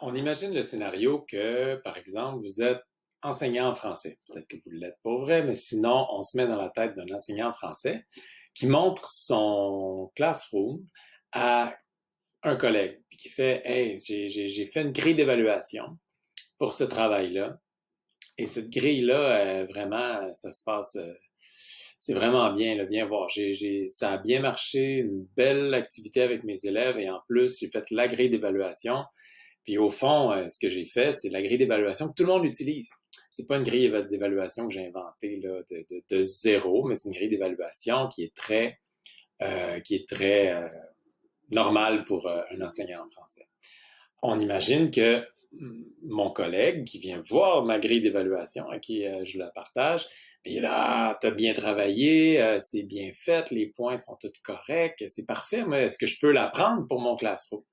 On imagine le scénario que, par exemple, vous êtes enseignant en français. Peut-être que vous ne l'êtes pas vrai, mais sinon, on se met dans la tête d'un enseignant en français qui montre son classroom à un collègue, puis qui fait Hey, j'ai fait une grille d'évaluation pour ce travail-là. Et cette grille-là, vraiment, ça se passe, c'est vraiment bien, là, viens voir. Ça a bien marché, une belle activité avec mes élèves et en plus, j'ai fait la grille d'évaluation. Puis au fond, ce que j'ai fait, c'est la grille d'évaluation que tout le monde utilise. C'est pas une grille d'évaluation que j'ai inventée là, de zéro, mais c'est une grille d'évaluation qui est très normale pour un enseignant en français. On imagine que mon collègue qui vient voir ma grille d'évaluation, à qui je la partage, il est là, t'as bien travaillé, c'est bien fait, les points sont tous corrects, c'est parfait, mais est-ce que je peux la prendre pour mon classroom?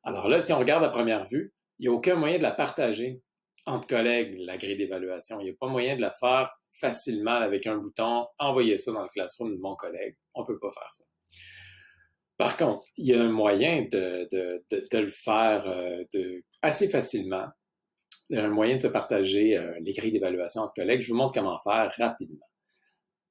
Alors là, si on regarde à première vue, il n'y a aucun moyen de la partager entre collègues, la grille d'évaluation. Il n'y a pas moyen de la faire facilement avec un bouton, envoyer ça dans le classroom de mon collègue. On ne peut pas faire ça. Par contre, il y a un moyen de le faire assez facilement. Il y a un moyen de se partager les grilles d'évaluation entre collègues. Je vous montre comment faire rapidement.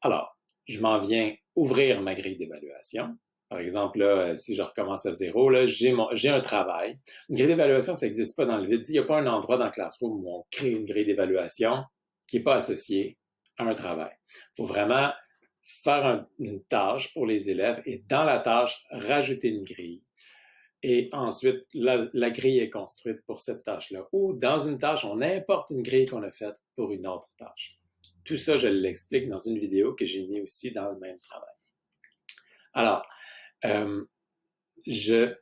Alors, je m'en viens ouvrir ma grille d'évaluation. Par exemple, là, si je recommence à zéro, là, j'ai un travail. Une grille d'évaluation, ça n'existe pas dans le vide. Il n'y a pas un endroit dans le classroom où on crée une grille d'évaluation qui n'est pas associée à un travail. Il faut vraiment faire une tâche pour les élèves et dans la tâche, rajouter une grille. Et ensuite, la grille est construite pour cette tâche-là. Ou dans une tâche, on importe une grille qu'on a faite pour une autre tâche. Tout ça, je l'explique dans une vidéo que j'ai mis aussi dans le même travail. Alors, euh, je,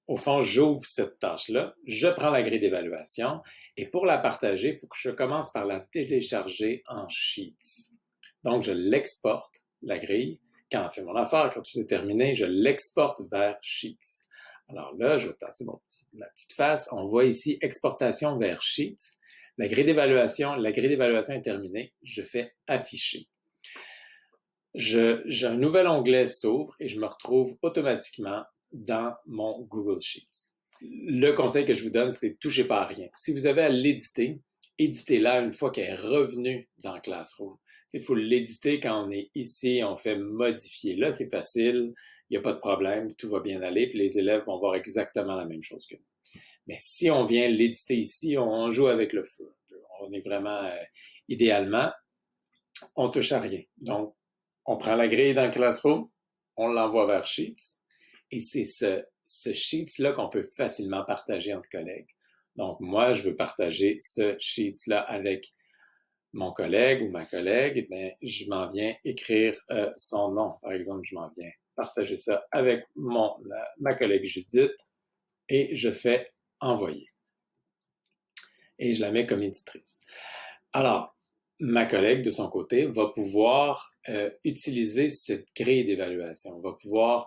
au fond, j'ouvre cette tâche-là, je prends la grille d'évaluation et pour la partager, il faut que je commence par la télécharger en Sheets. Donc, je l'exporte, la grille. Quand on fait mon affaire, quand tout est terminé, je l'exporte vers Sheets. Alors là, je vais passer ma petite face. On voit ici exportation vers Sheets. La grille d'évaluation est terminée. Je fais afficher. J'ai un nouvel onglet s'ouvre et je me retrouve automatiquement dans mon Google Sheets. Le conseil que je vous donne, c'est touchez pas à rien. Si vous avez à l'éditer, éditez-la une fois qu'elle est revenue dans Classroom. Il faut l'éditer quand on est ici, on fait modifier. Là, c'est facile, il n'y a pas de problème, tout va bien aller, puis les élèves vont voir exactement la même chose que nous. Mais si on vient l'éditer ici, on joue avec le feu. On est vraiment, idéalement, on touche à rien. Donc, on prend la grille dans Classroom, on l'envoie vers Sheets, et c'est ce Sheets-là qu'on peut facilement partager entre collègues. Donc, moi, je veux partager ce Sheets-là avec mon collègue ou ma collègue, ben, je m'en viens écrire son nom. Par exemple, je m'en viens partager ça avec ma collègue Judith et je fais envoyer. Et je la mets comme éditrice. Alors, ma collègue, de son côté, va pouvoir utiliser cette grille d'évaluation, va pouvoir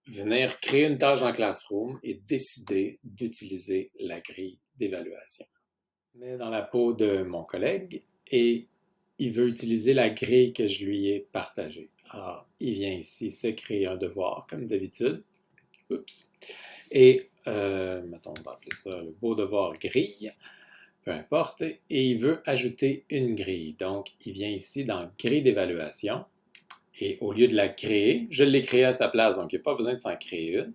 venir créer une tâche dans Classroom et décider d'utiliser la grille d'évaluation. Je mets dans la peau de mon collègue et il veut utiliser la grille que je lui ai partagée. Alors, il vient ici se créer un devoir, comme d'habitude. Oups. Et, mettons, on va appeler ça le beau devoir grille. Peu importe, et il veut ajouter une grille. Donc, il vient ici dans grille d'évaluation, et au lieu de la créer, je l'ai créée à sa place, donc il n'y a pas besoin de s'en créer une.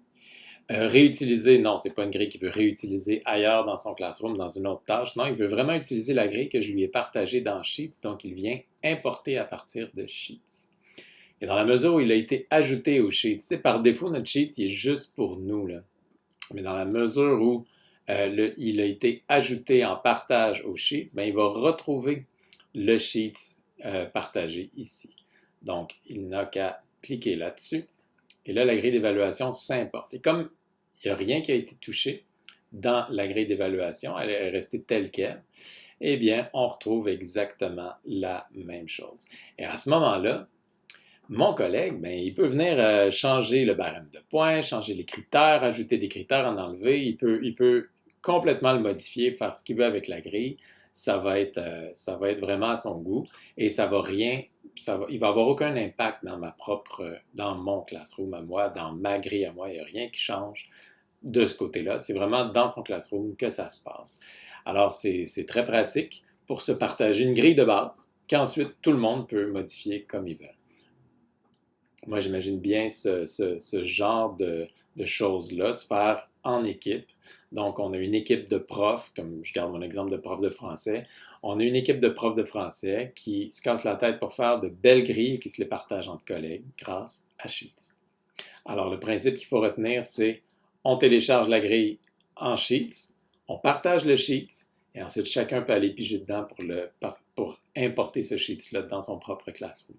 Réutiliser, non, c'est pas une grille qu'il veut réutiliser ailleurs dans son classroom, dans une autre tâche. Non, il veut vraiment utiliser la grille que je lui ai partagée dans Sheets, donc il vient importer à partir de Sheets. Et dans la mesure où il a été ajouté au Sheets, par défaut, notre Sheets, il est juste pour nous, là. Mais dans la mesure où il a été ajouté en partage au Sheets, ben, il va retrouver le Sheets partagé ici. Donc, il n'a qu'à cliquer là-dessus. Et là, la grille d'évaluation s'importe. Et comme il n'y a rien qui a été touché dans la grille d'évaluation, elle est restée telle qu'elle, eh bien, on retrouve exactement la même chose. Et à ce moment-là, mon collègue, ben, il peut venir changer le barème de points, changer les critères, ajouter des critères, en enlever. Il peut complètement le modifier, faire ce qu'il veut avec la grille. Ça va être vraiment à son goût et ça va rien, il va avoir aucun impact dans mon classroom à moi, dans ma grille à moi. Il n'y a rien qui change de ce côté-là. C'est vraiment dans son classroom que ça se passe. Alors, c'est très pratique pour se partager une grille de base qu'ensuite tout le monde peut modifier comme il veut. Moi, j'imagine bien ce genre de choses-là se faire en équipe. Donc, on a une équipe de profs, comme je garde mon exemple de prof de français, on a une équipe de profs de français qui se casse la tête pour faire de belles grilles et qui se les partagent entre collègues grâce à Sheets. Alors, le principe qu'il faut retenir, c'est on télécharge la grille en Sheets, on partage le Sheets, et ensuite chacun peut aller piger dedans pour importer ce Sheets-là dans son propre classroom.